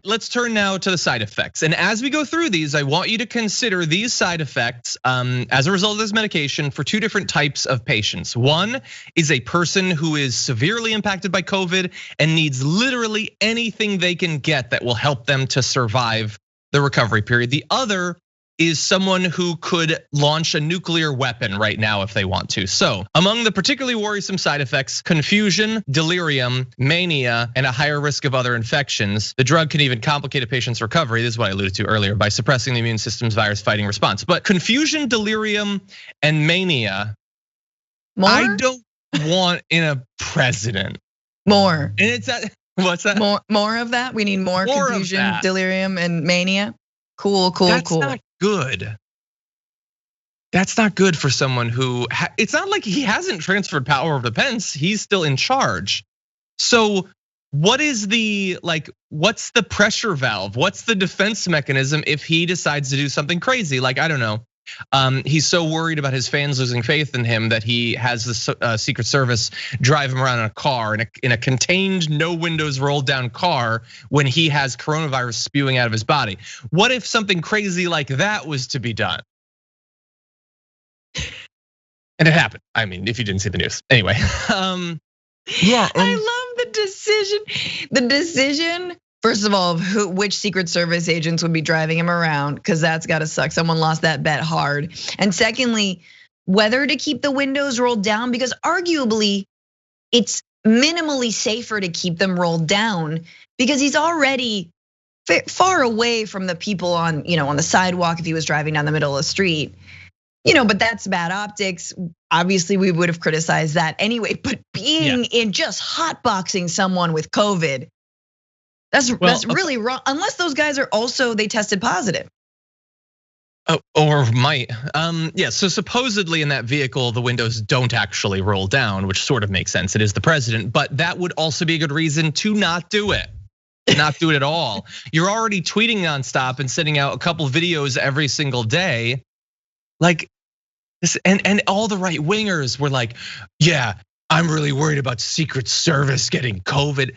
let's turn now to the side effects. And as we go through these, I want you to consider these side effects as a result of this medication for two different types of patients. One is a person who is severely impacted by COVID and needs literally anything they can get that will help them to survive the recovery period. The other is someone who could launch a nuclear weapon right now if they want to. So among the particularly worrisome side effects, confusion, delirium, mania, and a higher risk of other infections. The drug can even complicate a patient's recovery. This is what I alluded to earlier by suppressing the immune system's virus fighting response. But confusion, delirium, and mania, I don't want in a president. More. And it's that, what's that? More of that? We need more confusion, delirium, and mania? Cool. That's not good. That's not good for someone who, it's not like he hasn't transferred power over to Pence, he's still in charge. So what is what's the pressure valve? What's the defense mechanism if he decides to do something crazy? Like, I don't know. He's so worried about his fans losing faith in him that he has the Secret Service drive him around in a car, in a contained, no windows rolled down car when he has coronavirus spewing out of his body. What if something crazy like that was to be done? And it happened. I mean, if you didn't see the news. Anyway, yeah. I love the decision. The decision, first of all, which Secret Service agents would be driving him around, because that's gotta suck. Someone lost that bet hard. And secondly, whether to keep the windows rolled down, because arguably it's minimally safer to keep them rolled down because he's already far away from the people on the sidewalk if he was driving down the middle of the street. But that's bad optics. Obviously, we would have criticized that anyway. But being in just hotboxing someone with COVID, that's really wrong. Unless those guys are also, they tested positive. Or might, yeah. So supposedly in that vehicle, the windows don't actually roll down, which sort of makes sense. It is the president, but that would also be a good reason to not do it. Not do it at all. You're already tweeting nonstop and sending out a couple videos every single day. Like this, and all the right wingers were like, yeah, I'm really worried about Secret Service getting COVID.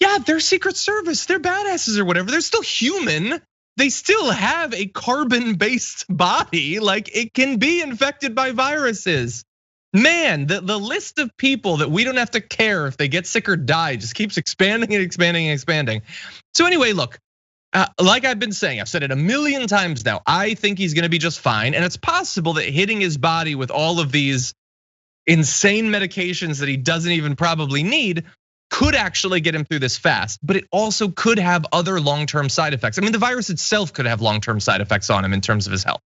Yeah, they're Secret Service, they're badasses or whatever. They're still human. They still have a carbon-based body. Like, it can be infected by viruses. Man, the list of people that we don't have to care if they get sick or die just keeps expanding and expanding and expanding. So anyway, look, like I've been saying, I've said it a million times now, I think he's gonna be just fine. And it's possible that hitting his body with all of these insane medications that he doesn't even probably need could actually get him through this fast, but it also could have other long-term side effects. I mean, the virus itself could have long-term side effects on him in terms of his health.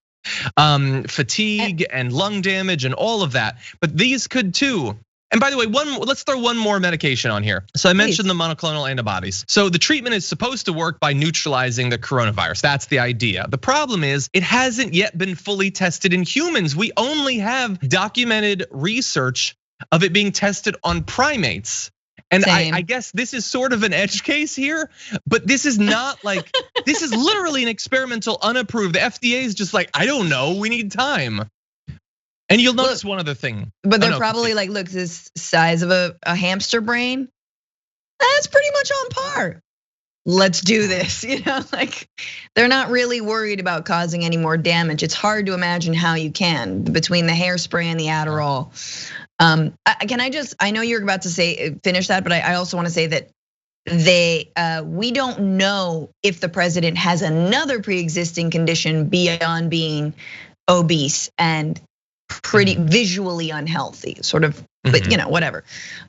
Fatigue and lung damage and all of that, but these could too. And by the way, let's throw one more medication on here. So I mentioned the monoclonal antibodies. So the treatment is supposed to work by neutralizing the coronavirus. That's the idea. The problem is it hasn't yet been fully tested in humans. We only have documented research of it being tested on primates. And I guess this is sort of an edge case here, but this is not like, this is literally an experimental unapproved. The FDA is just like, I don't know, we need time. And you'll notice one other thing. But they're probably like, look, this size of a hamster brain, that's pretty much on par. Let's do this, like they're not really worried about causing any more damage. It's hard to imagine how you can between the hairspray and the Iadarola. I know you're about to finish that, but I also want to say that we don't know if the president has another pre-existing condition beyond being obese and pretty visually unhealthy, sort of, but whatever.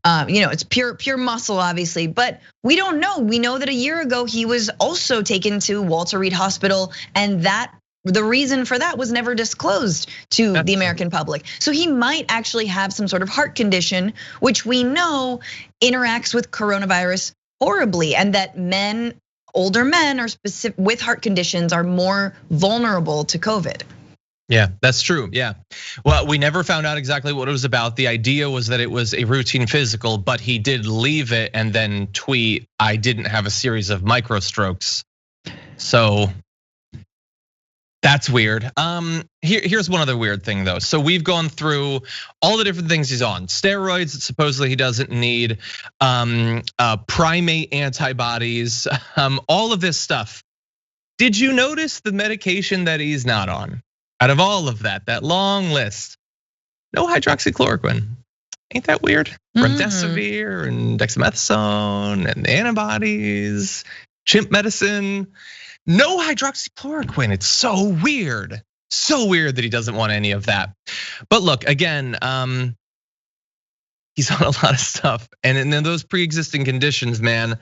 It's pure muscle, obviously, but we don't know. We know that a year ago he was also taken to Walter Reed Hospital, and that the reason for that was never disclosed to the American public. So he might actually have some sort of heart condition, which we know interacts with coronavirus horribly, and that older men with heart conditions are more vulnerable to COVID. Yeah, that's true. Yeah. Well, we never found out exactly what it was about. The idea was that it was a routine physical, but he did leave it and then tweet, I didn't have a series of microstrokes. So That's weird. Here's one other weird thing though. So we've gone through all the different things he's on. Steroids that supposedly he doesn't need, primate antibodies, all of this stuff. Did you notice the medication that he's not on? Out of all of that long list, no hydroxychloroquine. Ain't that weird? Remdesivir and dexamethasone and antibodies, chimp medicine. No hydroxychloroquine. It's so weird that he doesn't want any of that. But look, again, he's on a lot of stuff, and in those pre-existing conditions, man,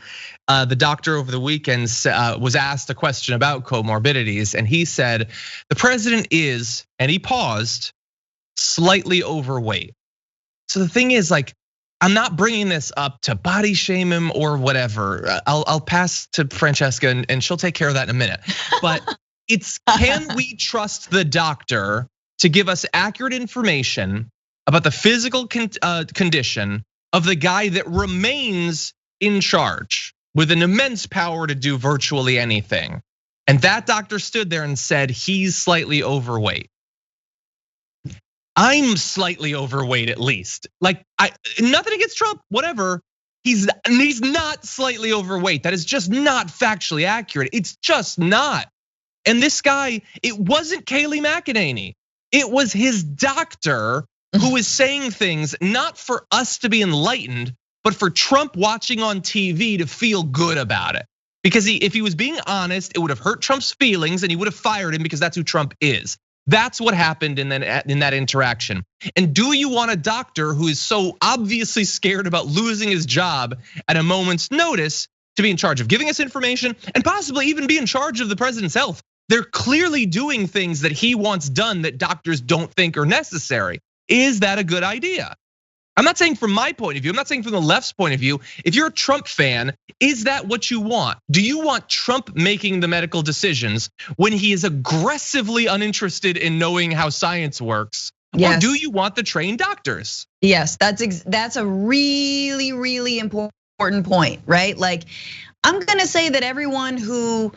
the doctor over the weekend was asked a question about comorbidities, and he said the president is, and he paused, slightly overweight. So the thing is, like, I'm not bringing this up to body shame him or whatever. I'll pass to Francesca and she'll take care of that in a minute. But it's, can we trust the doctor to give us accurate information about the physical condition of the guy that remains in charge with an immense power to do virtually anything? And that doctor stood there and said he's slightly overweight. I'm slightly overweight at least. Like, nothing against Trump, whatever. He's not slightly overweight. That is just not factually accurate. It's just not. And this guy, it wasn't Kayleigh McEnany. It was his doctor who is saying things not for us to be enlightened, but for Trump watching on TV to feel good about it. Because if he was being honest, it would have hurt Trump's feelings and he would have fired him because that's who Trump is. That's what happened in that interaction. And do you want a doctor who is so obviously scared about losing his job at a moment's notice to be in charge of giving us information and possibly even be in charge of the president's health? They're clearly doing things that he wants done that doctors don't think are necessary. Is that a good idea? I'm not saying from my point of view, I'm not saying from the left's point of view. If you're a Trump fan, is that what you want? Do you want Trump making the medical decisions when he is aggressively uninterested in knowing how science works? Yes. Or do you want the trained doctors? Yes, that's a really important point, right? Like, I'm gonna say that everyone who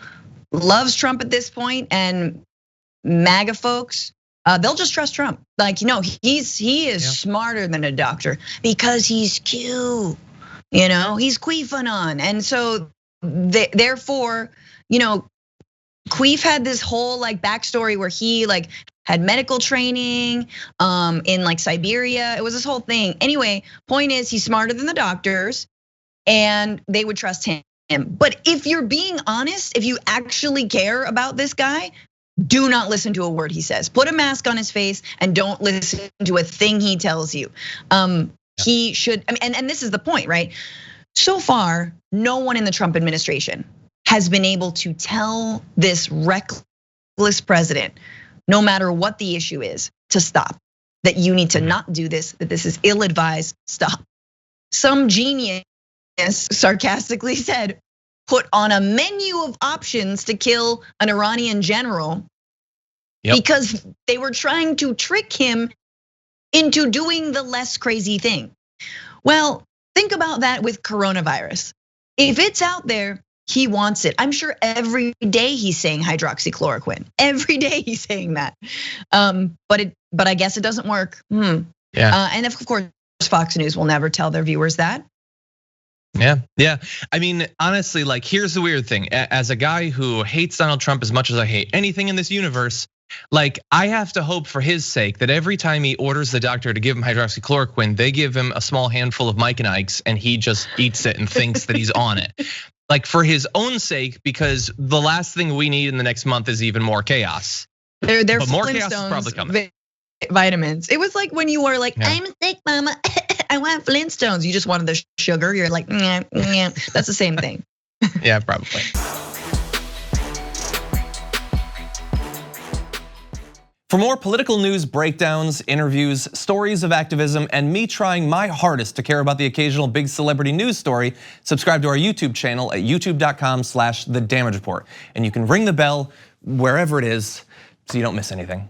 loves Trump at this point and MAGA folks, they'll just trust Trump. Like, he is smarter than a doctor because he's cute. He's queefanon, and so therefore, Queef had this whole like backstory where he like had medical training in like Siberia. It was this whole thing. Anyway, point is he's smarter than the doctors, and they would trust him. But if you're being honest, if you actually care about this guy, do not listen to a word he says. Put a mask on his face and don't listen to a thing he tells you. He should, and this is the point, right? So far, no one in the Trump administration has been able to tell this reckless president, no matter what the issue is, to stop. That you need to not do this, that this is ill-advised, stop. Some genius sarcastically said, put on a menu of options to kill an Iranian general because they were trying to trick him into doing the less crazy thing. Well, think about that with coronavirus. If it's out there, he wants it. I'm sure every day he's saying hydroxychloroquine. Every day he's saying that. But I guess it doesn't work. And of course, Fox News will never tell their viewers that. Yeah. I mean, honestly, like, here's the weird thing. As a guy who hates Donald Trump as much as I hate anything in this universe, like, I have to hope for his sake that every time he orders the doctor to give him hydroxychloroquine, they give him a small handful of Mike and Ike's and he just eats it and thinks that he's on it. Like, for his own sake, because the last thing we need in the next month is even more chaos. But more chaos is probably coming. Vitamins. It was like when you were like, I'm sick, mama. I want Flintstones. You just wanted the sugar. You're like, that's the same thing. Yeah, probably. For more political news, breakdowns, interviews, stories of activism, and me trying my hardest to care about the occasional big celebrity news story, subscribe to our YouTube channel at youtube.com/The Damage Report. And you can ring the bell wherever it is so you don't miss anything.